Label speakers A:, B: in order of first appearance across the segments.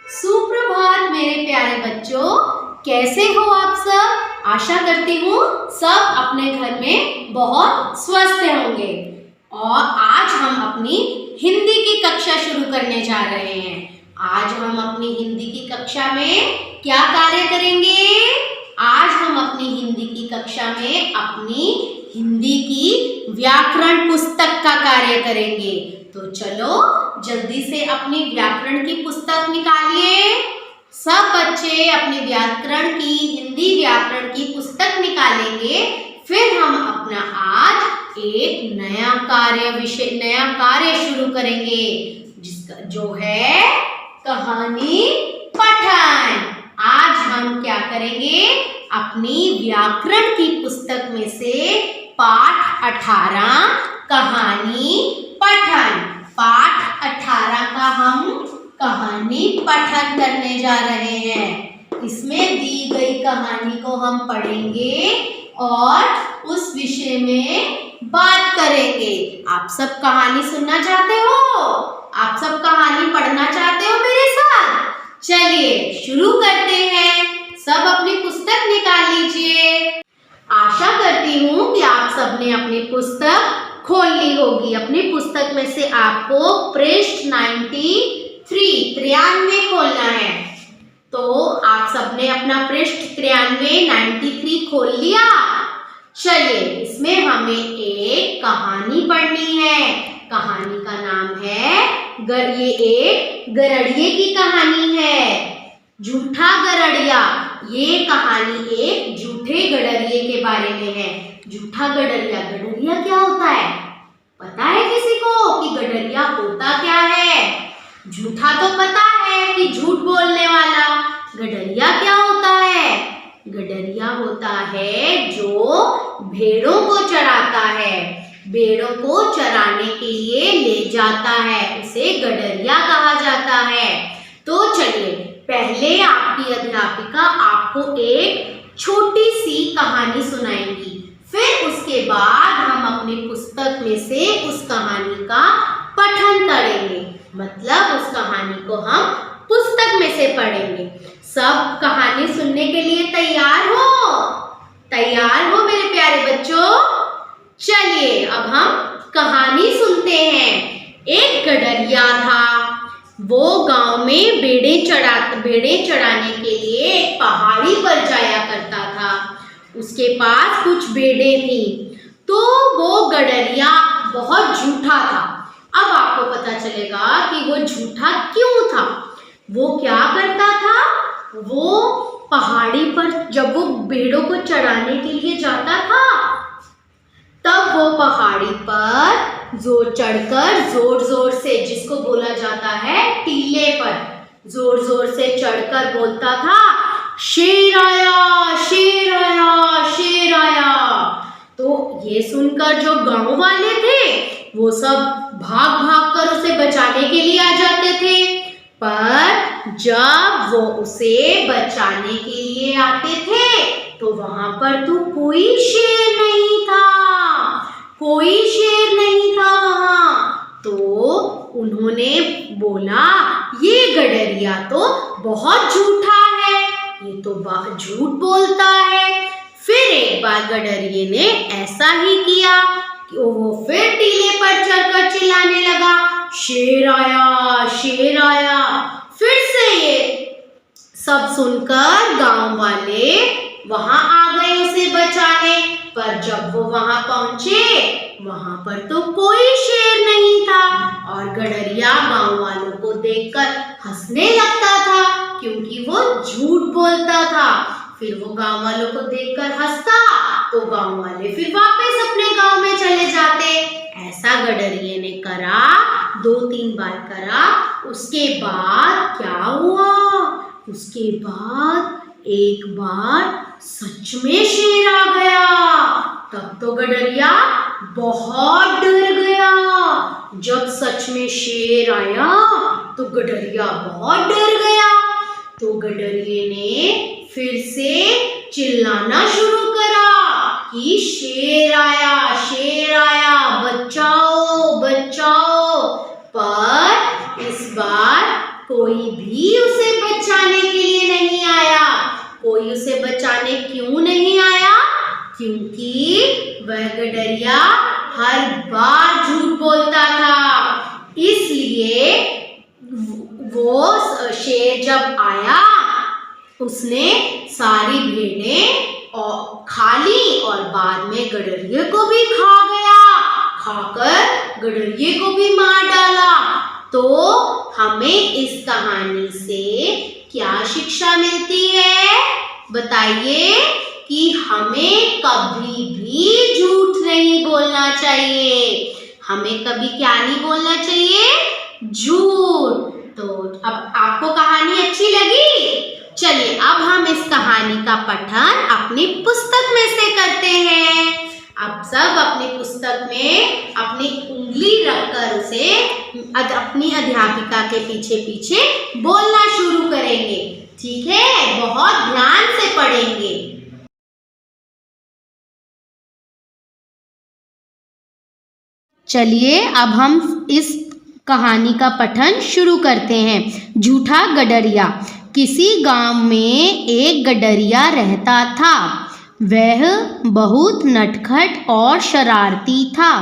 A: सुप्रभात मेरे प्यारे बच्चों, कैसे हो आप सब। आशा करती हूँ सब अपने घर में बहुत स्वस्थ होंगे। और आज हम अपनी हिंदी की कक्षा शुरू करने जा रहे हैं। आज हम अपनी हिंदी की कक्षा में क्या कार्य करेंगे? आज हम अपनी हिंदी की कक्षा में अपनी हिंदी की व्याकरण पुस्तक का कार्य करेंगे। तो चलो जल्दी से अपनी व्याकरण की पुस्तक निकालिए। सब बच्चे अपनी व्याकरण की हिंदी व्याकरण की पुस्तक निकालेंगे। फिर हम अपना आज एक नया कार्य शुरू करेंगे, जिसका जो है कहानी पठन। आज हम क्या करेंगे? अपनी व्याकरण की पुस्तक में से पाठ 18 कहानी पठन, पाठ 18 का हम कहानी पठन करने जा रहे हैं। इसमें दी गई कहानी को हम पढ़ेंगे और उस विषय में बात करेंगे। आप सब कहानी सुनना चाहते हो? आप सब कहानी पढ़ना चाहते हो मेरे साथ? चलिए शुरू करते हैं। सब अपनी पुस्तक निकाल लीजिए। आशा करती हूँ कि आप सबने अपनी पुस्तक खोल ली होगी। अपनी पुस्तक में से आपको पृष्ठ 93 खोलना है। तो आप सबने अपना पृष्ठ 93 खोल लिया। चलिए इसमें हमें एक कहानी पढ़नी है। कहानी का नाम है ये एक गरड़िए की कहानी है, झूठा गरड़िया। ये कहानी एक झूठे गडरिए के बारे में है। झूठा गडरिया, गडरिया क्या होता है? पता है किसी को कि गडरिया होता क्या है? झूठा तो पता है कि झूठ बोलने वाला। गडरिया क्या होता है? गडरिया होता है जो भेड़ों को चराता है, भेड़ों को चराने के लिए ले जाता है, उसे गडरिया कहा जाता है। तो चलिए पहले आपकी अध्यापिका आपको एक छोटी सी कहानी सुनाएंगी। फिर उसके बाद हम अपनी पुस्तक में से उस कहानी का पठन करेंगे, मतलब उस कहानी को हम पुस्तक में से पढ़ेंगे। सब कहानी सुनने के लिए तैयार हो? तैयार हो मेरे प्यारे बच्चों? चलिए अब हम कहानी सुनते हैं। एक गडरिया था। वो गांव में भेड़ें चराने के लिए एक पहाड़ी पर जाया करता था। उसके पास कुछ भेड़ें थी। तो वो गडरिया बहुत झूठा था। अब आपको पता चलेगा कि वो झूठा क्यों था। वो क्या करता था? वो पहाड़ी पर जब वो भेड़ों को चराने के लिए जाता था, तब वो पहाड़ी पर चढ़कर जोर जोर से, जिसको बोला जाता है टीले पर, जोर जोर से चढ़कर बोलता था, शेर आया, शेर आया, शेर आया। तो ये सुनकर जो गांव वाले थे वो सब भाग भाग कर उसे बचाने के लिए आ जाते थे। पर जब वो उसे बचाने के लिए आते थे तो वहां पर तो कोई शेर नहीं था, कोई शेर नहीं था वहां। तो उन्होंने बोला, ये गडरिया तो बहुत झूठा है, ये तो झूठ बोलता है। फिर एक बार गडरिए ने ऐसा ही किया कि वो फिर टीले पर चढ़कर चिल्लाने लगा, शेर आया, शेर आया। फिर से ये सब सुनकर गांव वाले वहां आ गए उसे बचाने। पर जब वो वहां पहुंचे, वहां पर तो कोई शेर नहीं था। और गडरिया गांव वालों को देखकर हंसने लगता था, क्योंकि वो झूठ बोलता था। फिर वो गांव वालों को देखकर हंसता तो गांव वाले फिर वापस अपने गांव में चले जाते। ऐसा गडरिए ने करा, 2-3 बार करा। उसके बाद क्या हुआ? उसके बाद एक बार सच में शेर आ गया। तब तो गडरिया बहुत डर गया। जब सच में शेर आया तो गडरिया बहुत डर गया। तो गडरिए ने फिर से चिल्लाना शुरू करा कि शेर आया, शेर आया, बचाओ, बचाओ। पर इस बार कोई भी उसे उसने सारी भेड़ें और खा ली और बाद में गडरिये को भी खा गया, खाकर गडरिये को भी मार डाला। तो हमें इस कहानी से क्या शिक्षा मिलती है? बताइए कि हमें कभी भी झूठ नहीं बोलना चाहिए। हमें कभी क्या नहीं बोलना चाहिए? झूठ। तो अब आपको कहानी अच्छी लगी? चलिए अब हम इस कहानी का पठन अपनी पुस्तक में से करते हैं। अब सब अपनी पुस्तक में अपनी उंगली रखकर उसे अपनी अध्यापिका के पीछे पीछे बोलना शुरू करेंगे। ठीक है? बहुत ध्यान से पढ़ेंगे। चलिए अब हम इस कहानी का पठन शुरू करते हैं। झूठा गडरिया। किसी गांव में एक गडरिया रहता था। वह बहुत नटखट और शरारती था।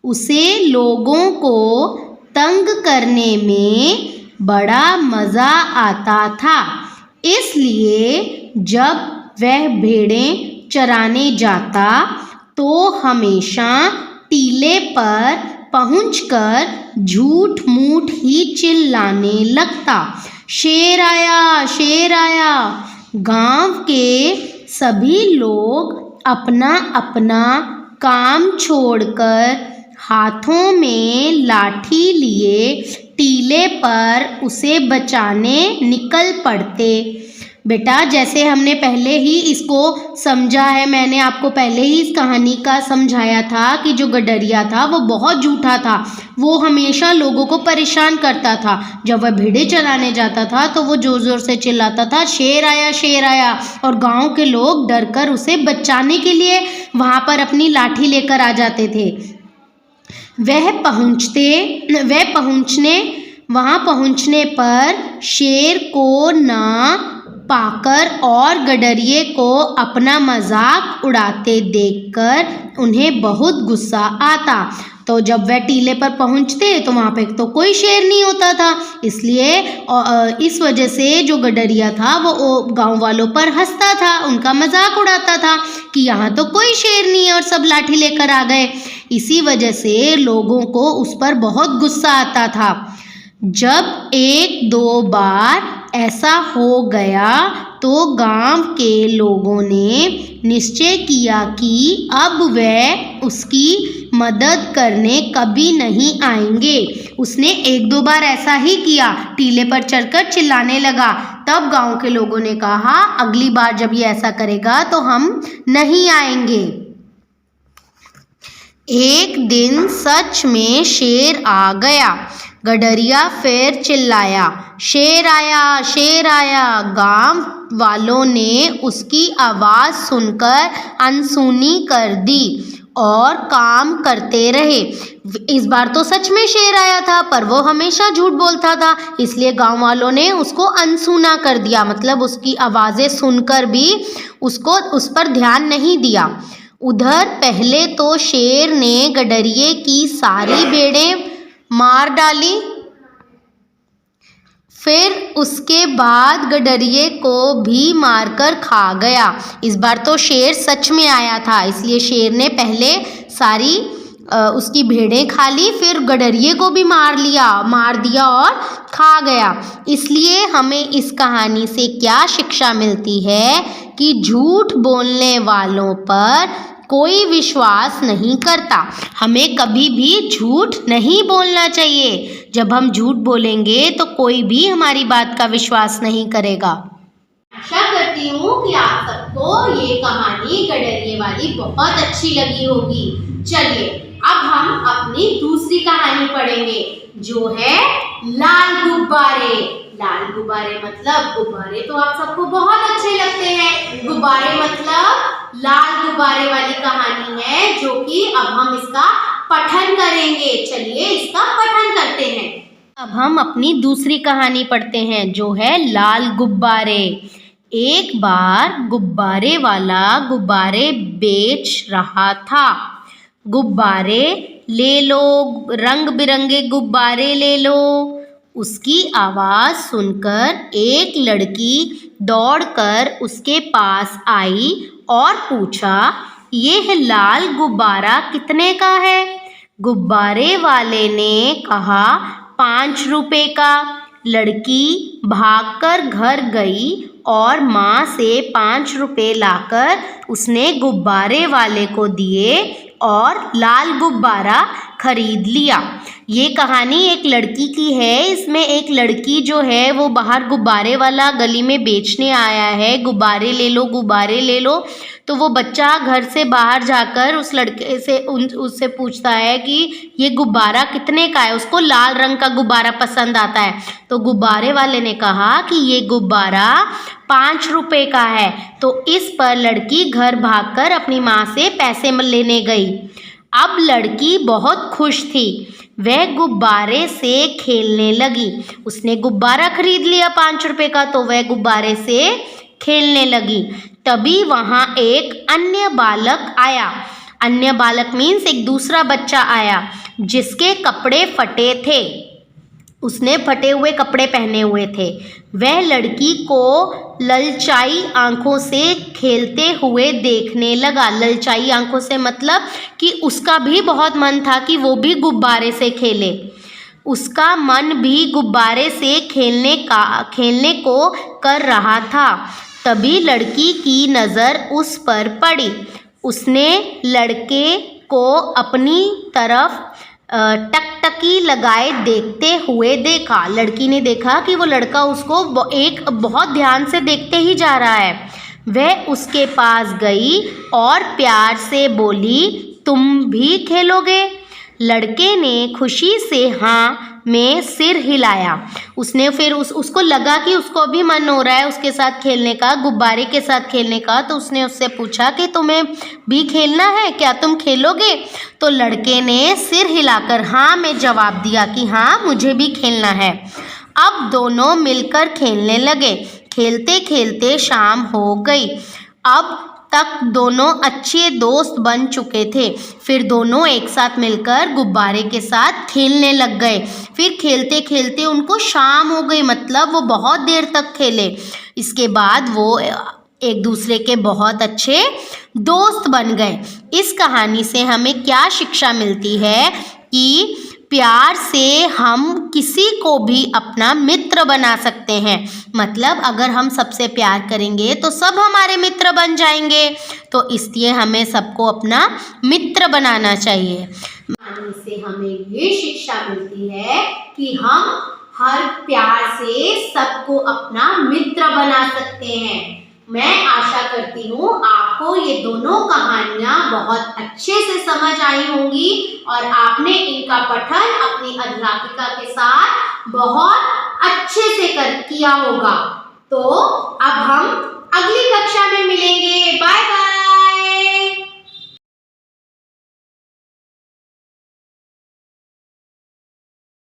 A: उसे लोगों को तंग करने में बड़ा मज़ा आता था। इसलिए जब वह भेड़ें चराने जाता तो हमेशा टीले पर पहुंचकर झूठ मूठ ही चिल्लाने लगता। शेर आया, शेर आया। गांव के सभी लोग अपना अपना काम छोड़कर हाथों में लाठी लिए टीले पर उसे बचाने निकल पड़ते। बेटा जैसे हमने पहले ही इसको समझा है, मैंने आपको पहले ही इस कहानी का समझाया था कि जो गडरिया था वो बहुत झूठा था। वो हमेशा लोगों को परेशान करता था। जब वह भेड़ें चराने जाता था तो वो ज़ोर ज़ोर से चिल्लाता था, शेर आया, शेर आया। और गांव के लोग डरकर उसे बचाने के लिए वहाँ पर अपनी लाठी लेकर आ जाते थे। वहाँ पहुँचने पर शेर को ना पाकर और गडरिये को अपना मजाक उड़ाते देखकर उन्हें बहुत गुस्सा आता। तो जब वह टीले पर पहुंचते तो वहाँ पे तो कोई शेर नहीं होता था। इसलिए इस वजह से जो गडरिया था वो गांव वालों पर हंसता था, उनका मजाक उड़ाता था कि यहाँ तो कोई शेर नहीं है और सब लाठी लेकर आ गए। इसी वजह से लोगों को उस पर बहुत गुस्सा आता था। जब एक दो बार ऐसा हो गया तो गांव के लोगों ने निश्चय किया कि अब वह उसकी मदद करने कभी नहीं आएंगे। उसने एक दो बार ऐसा ही किया, टीले पर चढ़कर चिल्लाने लगा। तब गांव के लोगों ने कहा अगली बार जब ये ऐसा करेगा तो हम नहीं आएंगे। एक दिन सच में शेर आ गया। गडरिया फिर चिल्लाया, शेर आया, शेर आया। गांव वालों ने उसकी आवाज़ सुनकर अनसुनी कर दी और काम करते रहे। इस बार तो सच में शेर आया था, पर वो हमेशा झूठ बोलता था। इसलिए गांव वालों ने उसको अनसुना कर दिया, मतलब उसकी आवाज़ें सुनकर भी उसको उस पर ध्यान नहीं दिया। उधर पहले तो शेर ने गडरिये की सारी भेड़ें मार डाली। फिर उसके बाद गडरिये को भी मारकर खा गया। इस बार तो शेर सच में आया था, इसलिए शेर ने पहले सारी उसकी भेड़ें खा ली, फिर गडरिये को भी मार दिया और खा गया। इसलिए हमें इस कहानी से क्या शिक्षा मिलती है कि झूठ बोलने वालों पर कोई विश्वास नहीं करता। हमें कभी भी झूठ नहीं बोलना चाहिए। जब हम झूठ बोलेंगे तो कोई भी हमारी बात का विश्वास नहीं करेगा। आशा करती हूँ कि आप सबको ये कहानी गडरिये वाली बहुत अच्छी लगी होगी। चलिए अब हम अपनी दूसरी कहानी पढ़ेंगे जो है लाल गुब्बारे। लाल गुब्बारे मतलब गुब्बारे तो आप सबको बहुत अच्छे लगते हैं। गुब्बारे मतलब लाल गुब्बारे वाली कहानी है जो कि अब हम इसका पठन करेंगे। चलिए इसका पठन करते हैं। अब हम अपनी दूसरी कहानी पढ़ते हैं जो है लाल गुब्बारे। एक बार गुब्बारे वाला गुब्बारे बेच रहा था। गुब्बारे ले लो, रंग बिरंगे गुब्बारे ले लो। उसकी आवाज़ सुनकर एक लड़की दौड़कर उसके पास आई और पूछा, यह लाल गुब्बारा कितने का है? गुब्बारे वाले ने कहा, 5 रुपए का। लड़की भागकर घर गई और माँ से 5 रुपए लाकर उसने गुब्बारे वाले को दिए और लाल गुब्बारा खरीद लिया। ये कहानी एक लड़की की है। इसमें एक लड़की जो है वो बाहर गुब्बारे वाला गली में बेचने आया है, गुब्बारे ले लो, गुब्बारे ले लो। तो वो बच्चा घर से बाहर जाकर उस लड़के से उससे पूछता है कि ये गुब्बारा कितने का है। उसको लाल रंग का गुब्बारा पसंद आता है। तो गुब्बारे वाले ने कहा कि ये गुब्बारा 5 रुपए का है। तो इस पर लड़की घर भागकर अपनी माँ से पैसे लेने गई। अब लड़की बहुत खुश थी। वह गुब्बारे से खेलने लगी। उसने गुब्बारा खरीद लिया 5 रुपए का, तो वह गुब्बारे से खेलने लगी। तभी वहाँ एक अन्य बालक आया। अन्य बालक मीन्स एक दूसरा बच्चा आया जिसके कपड़े फटे थे। उसने फटे हुए कपड़े पहने हुए थे। वह लड़की को ललचाई आंखों से खेलते हुए देखने लगा। ललचाई आंखों से मतलब कि उसका भी बहुत मन था कि वो भी गुब्बारे से खेले। उसका मन भी गुब्बारे से खेलने को कर रहा था। तभी लड़की की नज़र उस पर पड़ी। उसने लड़के को अपनी तरफ टकटकी लगाए देखते हुए देखा। लड़की ने देखा कि वो लड़का उसको बहुत ध्यान से देखते ही जा रहा है। वह उसके पास गई और प्यार से बोली, तुम भी खेलोगे? लड़के ने खुशी से हाँ में सिर हिलाया। उसने फिर उसको लगा कि उसको भी मन हो रहा है उसके साथ खेलने का, गुब्बारे के साथ खेलने का। तो उसने उससे पूछा कि तुम्हें भी खेलना है क्या, तुम खेलोगे? तो लड़के ने सिर हिलाकर हाँ में जवाब दिया कि हाँ, मुझे भी खेलना है। अब दोनों मिलकर खेलने लगे। खेलते खेलते शाम हो गई। अब तक दोनों अच्छे दोस्त बन चुके थे। फिर दोनों एक साथ मिलकर गुब्बारे के साथ खेलने लग गए। फिर खेलते खेलते उनको शाम हो गई, मतलब वो बहुत देर तक खेले। इसके बाद वो एक दूसरे के बहुत अच्छे दोस्त बन गए। इस कहानी से हमें क्या शिक्षा मिलती है कि प्यार से हम किसी को भी अपना मित्र बना सकते हैं। मतलब अगर हम सबसे प्यार करेंगे तो सब हमारे मित्र बन जाएंगे। तो इसलिए हमें सबको अपना मित्र बनाना चाहिए। कहानी से हमें ये शिक्षा मिलती है कि हम हर प्यार से सबको अपना मित्र बना सकते हैं। मैं आशा करती हूँ आपको ये दोनों कहानियाँ बहुत अच्छे से समझ आई होंगी और आपने इनका पठन अपनी अध्यापिका के साथ बहुत अच्छे से किया होगा। तो अब हम अगली कक्षा में मिलेंगे। Bye bye.